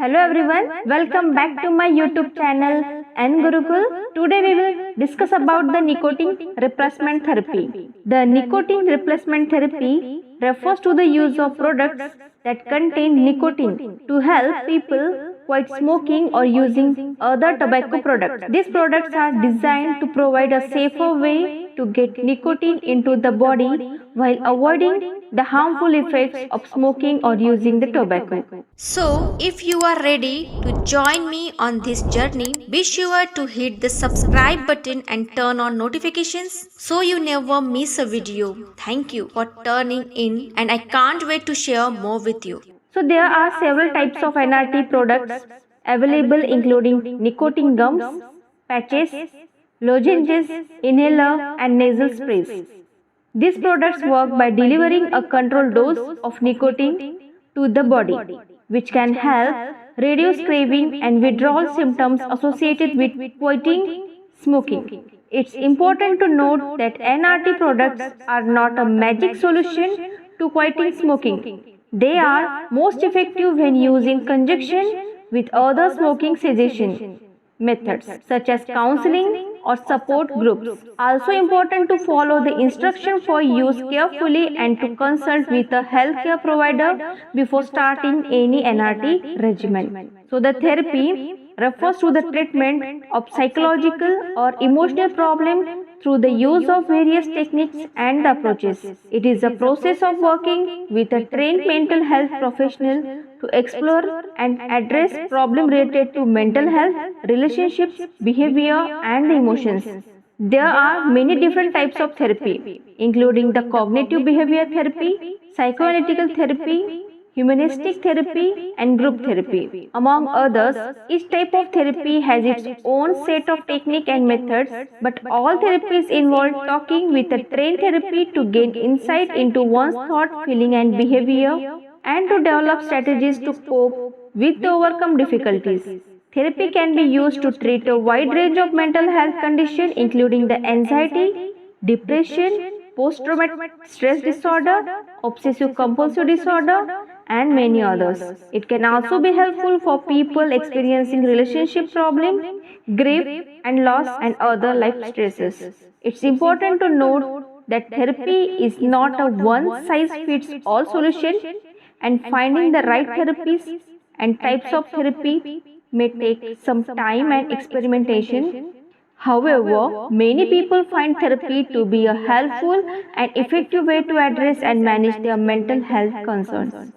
Hello everyone, welcome back to my YouTube channel N-Gurukul. Today we will discuss about the nicotine replacement therapy. The nicotine replacement therapy refers to the use of products that contain nicotine to help people quit smoking or using other tobacco products. These products are designed to provide a safer way to get nicotine into the body while avoiding the harmful effects of smoking or using the tobacco. So, if you are ready to join me on this journey, be sure to hit the subscribe button and turn on notifications so you never miss a video. Thank you for turning in, and I can't wait to share more with you. So there are several types of NRT products available, including nicotine gums, patches, lozenges, inhaler and nasal sprays. These products work by delivering a controlled dose of nicotine to the body, which can help reduce craving and withdrawal symptoms associated with quitting smoking. It's important to note that NRT products are not a magic solution to quitting smoking. They are most effective when used in conjunction with other smoking cessation methods such as counseling or support groups. Also important to follow the instruction for use carefully and to consult with a healthcare provider before starting any NRT regimen. So the therapy refers to the treatment of psychological or emotional problem through the use of various techniques and approaches. It is a process of working with a trained mental health professional to explore and address problems related to mental health, relationships, behavior, and emotions. There are many different types of therapy, including the cognitive behavior therapy, psychoanalytical therapy, humanistic therapy, and group therapy. Among others, each type of therapy has its own set of techniques and methods, but all therapies involve talking with a trained therapy to gain insight into one's thought, feeling, and behavior, and to develop strategies to cope with the overcome difficulties. Therapy can be used to treat a wide range of mental health conditions, including the anxiety, depression, post-traumatic stress disorder, obsessive compulsive disorder, and many others. It can also be helpful for people experiencing relationship problems, grief and loss, and other life stresses. It's important to note that therapy is not a one-size-fits-all solution, and finding the right therapies and types of therapy may take some time and experimentation. However, many people find therapy to be a helpful and effective way to address and manage their mental health concerns.